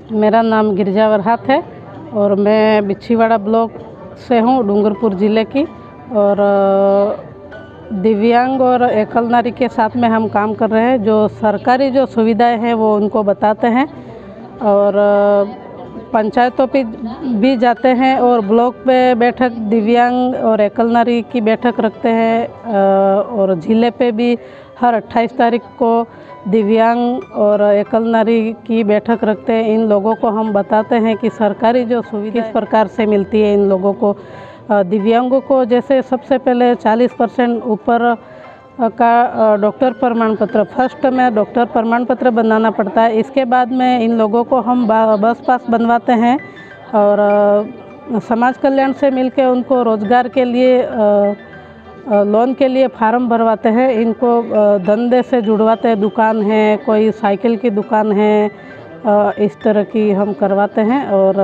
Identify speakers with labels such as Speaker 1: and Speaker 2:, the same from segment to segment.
Speaker 1: मेरा नाम गिरिजा वरहात है और मैं बिछीवाड़ा ब्लॉक से हूँ, डूंगरपुर ज़िले की। और दिव्यांग और एकल नारी के साथ में हम काम कर रहे हैं। जो सरकारी जो सुविधाएं हैं वो उनको बताते हैं और पंचायतों पे भी जाते हैं और ब्लॉक पे बैठक दिव्यांग और एकल नारी की बैठक रखते हैं। और ज़िले पे भी हर 28 तारीख को दिव्यांग और एकल नारी की बैठक रखते हैं। इन लोगों को हम बताते हैं कि सरकारी जो सुविधा किस प्रकार से मिलती है इन लोगों को। दिव्यांगों को जैसे सबसे पहले 40% ऊपर का डॉक्टर प्रमाण पत्र, फर्स्ट में डॉक्टर प्रमाण पत्र बनाना पड़ता है। इसके बाद में इन लोगों को हम बस पास बनवाते हैं और समाज कल्याण से मिलकर उनको रोज़गार के लिए लोन के लिए फार्म भरवाते हैं। इनको धंधे से जुड़वाते हैं, दुकान है, कोई साइकिल की दुकान है, इस तरह की हम करवाते हैं। और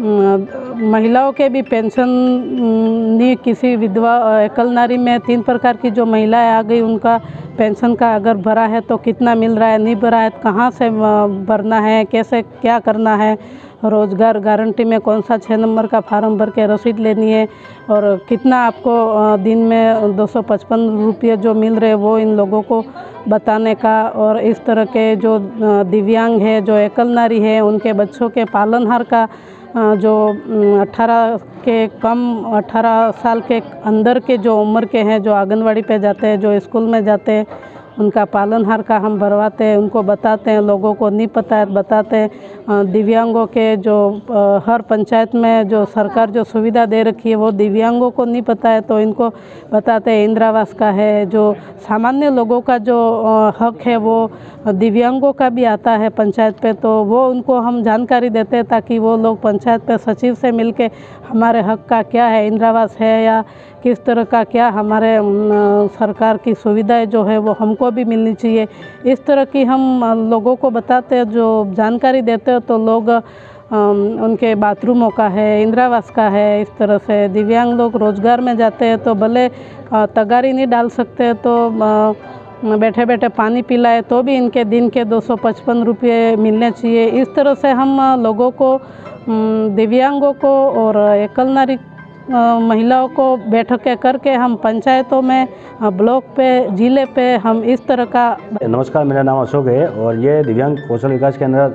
Speaker 1: महिलाओं के भी पेंशन नहीं, किसी विधवा एकल नारी में 3 प्रकार की जो महिलाएं आ गई उनका पेंशन का अगर भरा है तो कितना मिल रहा है, नहीं भरा है तो कहाँ से भरना है, कैसे क्या करना है। रोज़गार गारंटी में कौन सा 6 नंबर का फार्म भर के रसीद लेनी है और कितना आपको दिन में 255 रुपये जो मिल रहे वो इन लोगों को बताने का। और इस तरह के जो दिव्यांग है, जो एकल नारी है, उनके बच्चों के पालनहार का जो 18 साल के अंदर के जो उम्र के हैं, जो आंगनवाड़ी पे जाते हैं, जो स्कूल में जाते हैं, उनका पालनहार का हम भरवाते हैं, उनको बताते हैं। लोगों को नहीं पता है बताते हैं। दिव्यांगों के जो हर पंचायत में जो सरकार जो सुविधा दे रखी है वो दिव्यांगों को नहीं पता है तो इनको बताते हैं। इंदिरा आवास का है, जो सामान्य लोगों का जो हक है वो दिव्यांगों का भी आता है पंचायत पे, तो वो उनको हम जानकारी देते हैं ताकि वो लोग पंचायत पे सचिव से मिलके हमारे हक का क्या है, इंदिरा आवास है या किस तरह का क्या हमारे सरकार की सुविधाएं जो है वो हमको भी मिलनी चाहिए, इस तरह की हम लोगों को बताते हैं। जो जानकारी देते हैं तो लोग उनके बाथरूमों का है, इंदिरा आवास का है, इस तरह से दिव्यांग लोग रोज़गार में जाते हैं तो भले तगारी नहीं डाल सकते तो बैठे बैठे पानी पिलाए तो भी इनके दिन के 255 रुपये मिलने चाहिए। इस तरह से हम लोगों को, दिव्यांगों को और एकल नारी महिलाओं को बैठकें करके हम पंचायतों में, ब्लॉक पे, ज़िले पे हम इस तरह का।
Speaker 2: नमस्कार, मेरा नाम अशोक है और ये दिव्यांग कौशल विकास केंद्र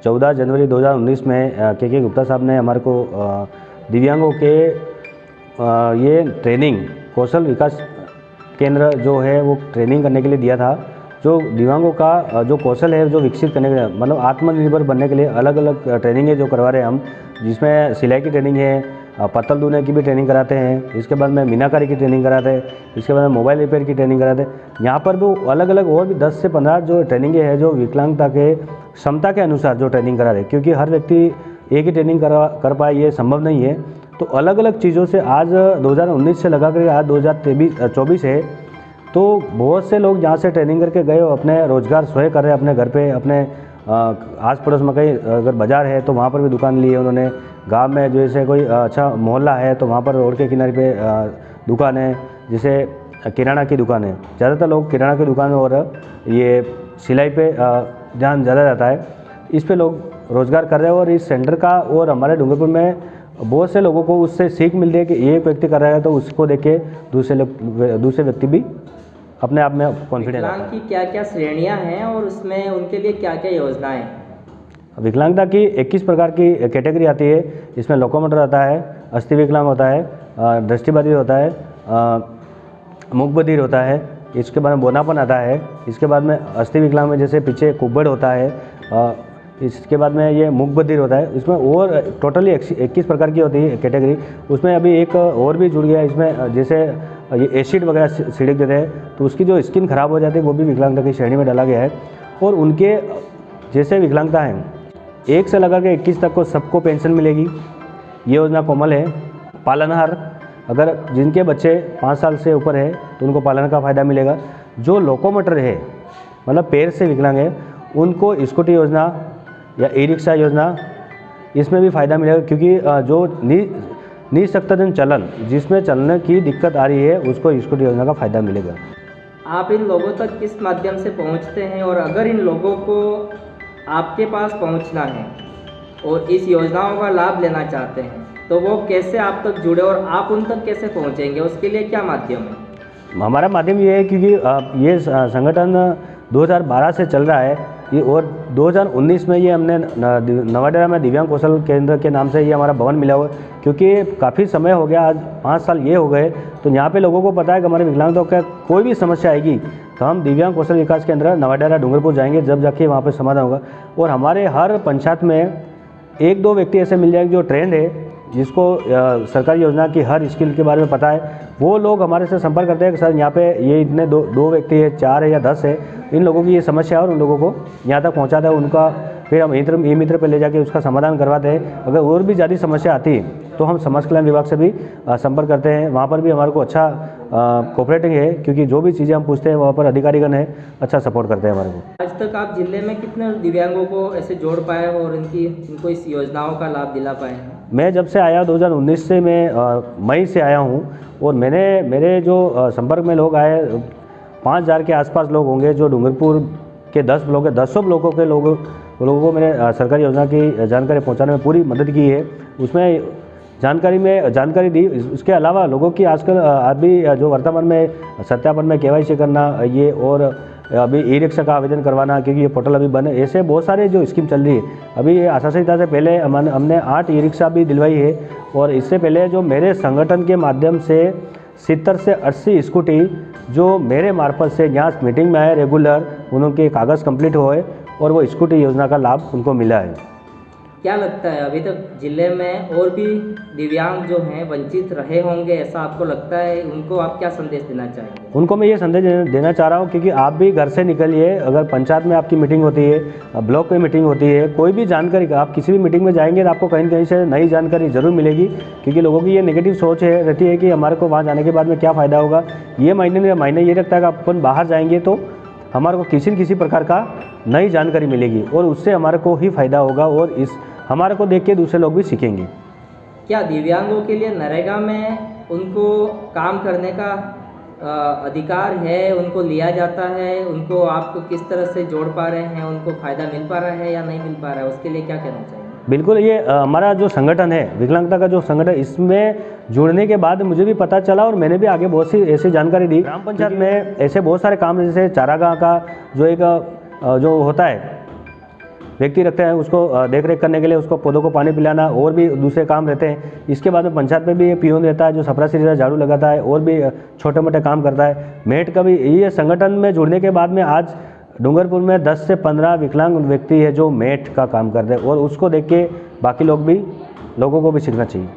Speaker 2: 14 जनवरी 2019 में के गुप्ता साहब ने हमारे को दिव्यांगों के ये ट्रेनिंग, कौशल विकास केंद्र जो है वो ट्रेनिंग करने के लिए दिया था। जो दिव्यांगों का जो कौशल है जो विकसित करने के लिए, मतलब आत्मनिर्भर बनने के लिए अलग अलग ट्रेनिंग है जो करवा रहे हैं हम, जिसमें सिलाई की ट्रेनिंग है, पत्तल धुने की भी ट्रेनिंग कराते हैं, इसके बाद में मीनाकारी की ट्रेनिंग कराते हैं, इसके बाद में मोबाइल रिपेयर की ट्रेनिंग कराते हैं। यहाँ पर वो अलग अलग और भी 10 से 15 जो ट्रेनिंगें हैं जो विकलांगता के क्षमता के अनुसार जो ट्रेनिंग करा रहे हैं, क्योंकि हर व्यक्ति एक ही ट्रेनिंग कर पाए ये संभव नहीं है। तो अलग अलग चीज़ों से आज 2019 से लगा कर आज 2024 है, तो बहुत से लोग जहाँ से ट्रेनिंग करके गए अपने रोज़गार स्वयं कर रहे हैं अपने घर पे, अपने आस पड़ोस में कहीं अगर बाज़ार है तो वहाँ पर भी दुकान ली है उन्होंने। गांव में जैसे कोई अच्छा मोहल्ला है तो वहाँ पर रोड के किनारे पे दुकान है, जैसे किराना की दुकान है। ज़्यादातर लोग किराना की दुकान और ये सिलाई पे ध्यान ज़्यादा रहता है, इस पे लोग रोज़गार कर रहे हैं। और इस सेंटर का और हमारे डूंगरपुर में बहुत से लोगों को उससे सीख मिल रही है कि एक व्यक्ति कर रहा है तो उसको देख के दूसरे व्यक्ति भी अपने आप में कॉन्फिडेंस।
Speaker 3: विकलांग की क्या क्या श्रेणियां हैं और उसमें उनके लिए क्या क्या योजनाएं?
Speaker 2: विकलांगता की 21 प्रकार की कैटेगरी आती है। इसमें लोकोमोटर आता है, अस्थि विकलांग होता है, दृष्टिबाधित होता है, मूक बधिर होता है, इसके बाद में बोनापन आता है, इसके बाद में अस्थि विकलांग में जैसे पीछे कुब्बड़ होता है, इसके बाद में ये मूक बधिर होता है। इसमें और टोटली 21 प्रकार की होती है कैटेगरी। उसमें अभी एक और भी जुड़ गया इसमें, जैसे ये एसिड वगैरह छिड़क देते हैं तो उसकी जो स्किन ख़राब हो जाती है वो भी विकलांगता की श्रेणी में डाला गया है। और उनके जैसे विकलांगता हैं 1 से लगा के 21 तक को सबको पेंशन मिलेगी। ये योजना कोमल है। पालनहार, अगर जिनके बच्चे 5 साल से ऊपर है तो उनको पालन का फ़ायदा मिलेगा। जो लोकोमोटर है मतलब पैर से विकलांग है उनको स्कूटी योजना या ई रिक्शा योजना, इसमें भी फ़ायदा मिलेगा, क्योंकि जो निःशक्तजन चलन, जिसमें चलने की दिक्कत आ रही है, उसको स्कूटी योजना का फ़ायदा मिलेगा।
Speaker 3: आप इन लोगों तक किस माध्यम से पहुंचते हैं और अगर इन लोगों को आपके पास पहुंचना है और इस योजनाओं का लाभ लेना चाहते हैं, तो वो कैसे आप तक जुड़े और आप उन तक कैसे पहुंचेंगे, उसके लिए क्या माध्यम है?
Speaker 2: हमारा माध्यम ये है क्योंकि ये संगठन 2012 से चल रहा है ये, और 2019 में ये हमने नवाडेरा में दिव्यांग कौशल केंद्र के नाम से ये हमारा भवन मिला हुआ है, क्योंकि काफ़ी समय हो गया, आज 5 साल ये हो गए, तो यहाँ पे लोगों को पता है कि हमारे विकलांगों का कोई भी समस्या आएगी तो हम दिव्यांग कौशल विकास केंद्र नवाडेरा डूंगरपुर जाएंगे, जब जाके वहाँ पे समाधान होगा। और हमारे हर पंचायत में 1-2 व्यक्ति ऐसे मिल जाएंगे जो ट्रेंड है, जिसको सरकारी योजना की हर स्किल के बारे में पता है, वो लोग हमारे से संपर्क करते हैं कि सर यहाँ पे ये इतने दो व्यक्ति है, 4 है या 10 है, इन लोगों की ये समस्या है, और उन लोगों को यहाँ तक पहुँचाता है। उनका फिर हम ई मित्र पे ले जाके उसका समाधान करवाते हैं। अगर और भी ज़्यादा समस्या आती है तो हम समाज कल्याण विभाग से भी संपर्क करते हैं, वहाँ पर भी हमारे को अच्छा कोऑपरेटिंग है, क्योंकि जो भी चीज़ें हम पूछते हैं वहाँ पर अधिकारीगण है अच्छा सपोर्ट करते हैं हमारे को।
Speaker 3: आज तक आप जिले में कितने दिव्यांगों को ऐसे जोड़ पाए हो और इनको इस योजनाओं का लाभ दिला पाए हैं?
Speaker 2: मैं जब से आया 2019 से, मैं मई से आया हूँ, और मेरे जो संपर्क में लोग आए 5000 के आसपास लोग होंगे, जो डूंगरपुर के 10 ब्लॉक है, 100 ब्लॉकों के लोगों को मैंने सरकारी योजना की जानकारी पहुंचाने में पूरी मदद की है। उसमें जानकारी दी। उसके अलावा लोगों की आजकल अभी जो वर्तमान में सत्यापन में KYC करना, ये और अभी ई-रिक्शा का आवेदन करवाना, क्योंकि ये पोर्टल अभी बने, ऐसे बहुत सारे जो स्कीम चल रही है। अभी ये आशासीता से पहले हमने 8 ई-रिक्शा भी दिलवाई है, और इससे पहले जो मेरे संगठन के माध्यम से 70 से 80 स्कूटी जो मेरे मार्फत से यहाँ मीटिंग में आए रेगुलर, उनके कागज़ कंप्लीट हुए और वो स्कूटी योजना का लाभ उनको मिला है।
Speaker 3: क्या लगता है अभी तक जिले में और भी दिव्यांग जो हैं वंचित रहे होंगे, ऐसा आपको लगता है? उनको आप क्या संदेश देना चाहेंगे?
Speaker 2: उनको मैं ये संदेश देना चाह रहा हूँ, क्योंकि आप भी घर से निकलिए, अगर पंचायत में आपकी मीटिंग होती है, ब्लॉक में मीटिंग होती है, कोई भी जानकारी, आप किसी भी मीटिंग में जाएंगे तो आपको कहीं न कहीं से नई जानकारी जरूर मिलेगी, क्योंकि लोगों की ये नेगेटिव सोच रहती है कि हमारे को वहाँ जाने के बाद में क्या फ़ायदा होगा। ये मायने ये रखता है कि अपन बाहर जाएंगे तो हमारे को किसी न किसी प्रकार का नई जानकारी मिलेगी, और उससे हमारे को ही फ़ायदा होगा, और हमारे को देख के दूसरे लोग भी सीखेंगे।
Speaker 3: क्या दिव्यांगों के लिए नरेगा में उनको काम करने का अधिकार है, उनको लिया जाता है, उनको आप किस तरह से जोड़ पा रहे हैं, उनको फ़ायदा मिल पा रहा है या नहीं मिल पा रहा है, उसके लिए क्या कहना चाहिए?
Speaker 2: बिल्कुल, ये हमारा जो संगठन है, विकलांगता का जो संगठन, इसमें जुड़ने के बाद मुझे भी पता चला, और मैंने भी आगे बहुत सी ऐसी जानकारी दी। ग्राम पंचायत में ऐसे बहुत सारे काम, जैसे चारागाह का जो एक जो होता है, व्यक्ति रखते हैं उसको देख रेख करने के लिए, उसको पौधों को पानी पिलाना, और भी दूसरे काम रहते हैं। इसके बाद में पंचायत में भी पियून रहता है जो सफरासी झाड़ू लगाता है, और भी छोटे मोटे काम करता है। मेट का भी, ये संगठन में जुड़ने के बाद में आज डूंगरपुर में 10 से 15 विकलांग व्यक्ति है जो मेट का काम करते हैं, और उसको देख के बाकी लोगों को भी सीखना चाहिए।